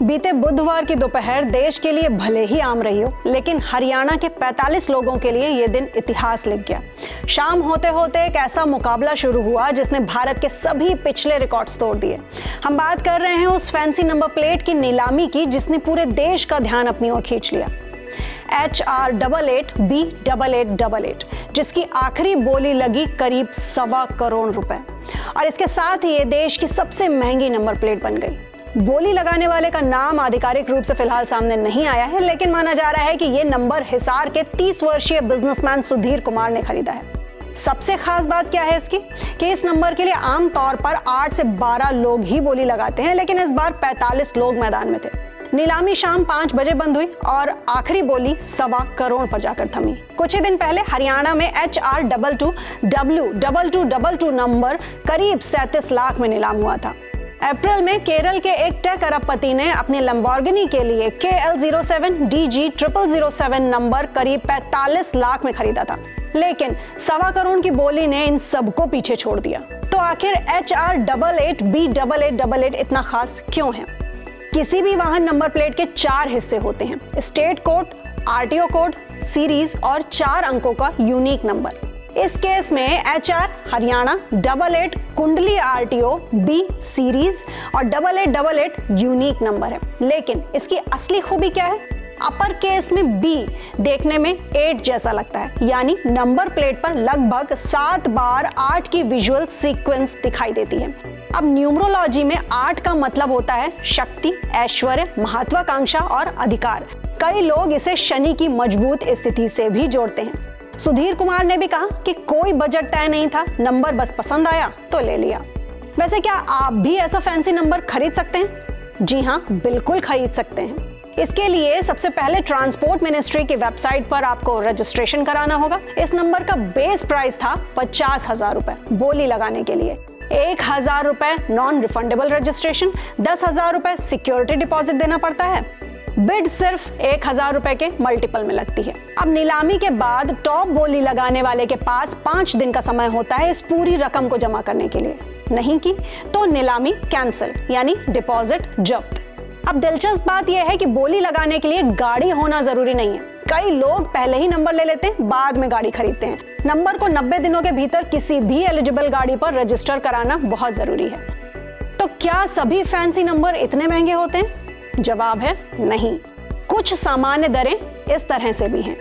बीते बुधवार की दोपहर देश के लिए भले ही आम रही हो, लेकिन हरियाणा के 45 लोगों के लिए यह दिन इतिहास लिख गया। शाम होते होते एक ऐसा मुकाबला शुरू हुआ जिसने भारत के सभी पिछले रिकॉर्ड्स तोड़ दिए। हम बात कर रहे हैं उस फैंसी नंबर प्लेट की नीलामी की जिसने पूरे देश का ध्यान अपनी ओर खींच लिया। HR88B8888, जिसकी आखिरी बोली लगी करीब 1.25 करोड़ रुपए, और इसके साथ ही ये देश की सबसे महंगी नंबर प्लेट बन गई। बोली लगाने वाले का नाम आधिकारिक रूप से फिलहाल सामने नहीं आया है, लेकिन माना जा रहा है कि ये नंबर हिसार के 30 वर्षीय बिजनेसमैन सुधीर कुमार ने खरीदा है। सबसे खास बात क्या है इसकी कि इस नंबर के लिए आमतौर पर 8 से 12 लोग ही बोली लगाते हैं, लेकिन इस बार 45 लोग मैदान में थे। नीलामी शाम 5 बजे बंद हुई और आखिरी बोली 1.25 करोड़ पर जाकर थमी। कुछ ही दिन पहले हरियाणा में HR22W2222 नंबर करीब 37 लाख में नीलाम हुआ था। अप्रैल में केरल के एक टेक अरबपति ने अपनी लैम्बोर्गिनी के लिए KL07DG0007 नंबर करीब 45 लाख में खरीदा था, लेकिन 1.25 करोड़ की बोली ने इन सबको पीछे छोड़ दिया। तो आखिर HR88B8888 इतना खास क्यों है? किसी भी वाहन नंबर प्लेट के 4 हिस्से होते हैं: state code, RTO code, series और 4 अंकों का यूनिक नंबर। इस केस में HR हरियाणा, 88 कुंडली RTO, B सीरीज और 8888 यूनिक नंबर है। लेकिन इसकी असली खूबी क्या है? अपर केस में B देखने में 8 जैसा लगता है, यानी नंबर प्लेट पर लगभग 7 बार 8 की विजुअल सीक्वेंस दिखाई देती है। अब न्यूमरोलॉजी में 8 का मतलब होता है शक्ति, ऐश्वर्य, महत्वाकांक्षा और अधिकार। कई लोग इसे शनि की मजबूत स्थिति से भी जोड़ते हैं। सुधीर कुमार ने भी कहा कि कोई बजट तय नहीं था, नंबर बस पसंद आया तो ले लिया। वैसे क्या आप भी ऐसा फैंसी नंबर खरीद सकते हैं? जी हाँ, बिल्कुल खरीद सकते हैं। इसके लिए सबसे पहले ट्रांसपोर्ट मिनिस्ट्री की वेबसाइट पर आपको रजिस्ट्रेशन कराना होगा। इस नंबर का बेस प्राइस था 50,000 रुपए बोली लगाने के लिए, 1,000 रुपए नॉन रिफंडेबल रजिस्ट्रेशन, 10,000 रुपए सिक्योरिटी डिपॉजिट देना पड़ता है। बिड सिर्फ 1,000 रुपए के मल्टीपल में लगती है। अब नीलामी के बाद टॉप बोली लगाने वाले के पास 5 दिन का समय होता है इस पूरी रकम को जमा करने के लिए। नहीं की तो नीलामी कैंसिल, यानी डिपॉजिट जब्त। अब दिलचस्प बात यह है कि बोली लगाने के लिए गाड़ी होना जरूरी नहीं है। कई लोग पहले ही नंबर ले लेते हैं, बाद में गाड़ी खरीदते हैं। नंबर को 90 दिनों के भीतर किसी भी एलिजिबल गाड़ी पर रजिस्टर कराना बहुत जरूरी है। तो क्या सभी फैंसी नंबर इतने महंगे होते हैं? जवाब है नहीं। कुछ सामान्य दरें इस तरह से भी हैं,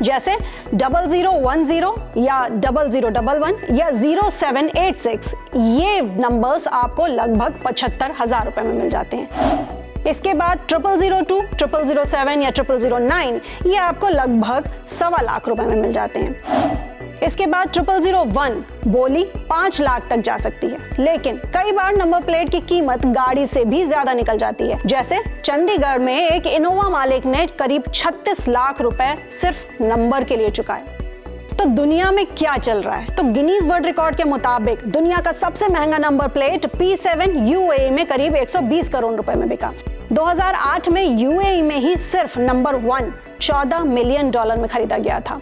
जैसे 0010 या 0011 या 0786। ये नंबर्स आपको लगभग 75,000 रुपए में मिल जाते हैं। इसके बाद 0002, 0007 या 0009 ये आपको लगभग 1.25 लाख रुपए में मिल जाते हैं। इसके बाद 0001 बोली 5 लाख तक जा सकती है, लेकिन कई बार नंबर प्लेट की कीमत गाड़ी से भी ज्यादा निकल जाती है। जैसे चंडीगढ़ में एक इनोवा मालिक ने करीब 36 लाख रुपए सिर्फ नंबर के लिए चुकाए। तो दुनिया में क्या चल रहा है? तो गिनीज वर्ल्ड रिकॉर्ड के मुताबिक दुनिया का सबसे महंगा नंबर प्लेट P7 UAE में करीब 120 करोड़ रुपए में बिका। 2008 में UAE में ही सिर्फ नंबर 1 $14 मिलियन में खरीदा गया था।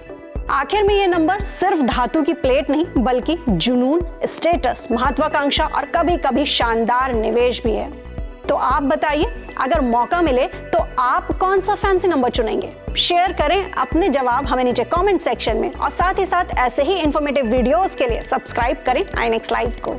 आखिर में ये नंबर सिर्फ धातु की प्लेट नहीं, बल्कि जुनून, स्टेटस, महत्वाकांक्षा और कभी कभी शानदार निवेश भी है। तो आप बताइए, अगर मौका मिले तो आप कौन सा फैंसी नंबर चुनेंगे? शेयर करें अपने जवाब हमें नीचे कमेंट सेक्शन में, और साथ ही साथ ऐसे ही इंफॉर्मेटिव वीडियोस के लिए सब्सक्राइब करें INX लाइव को।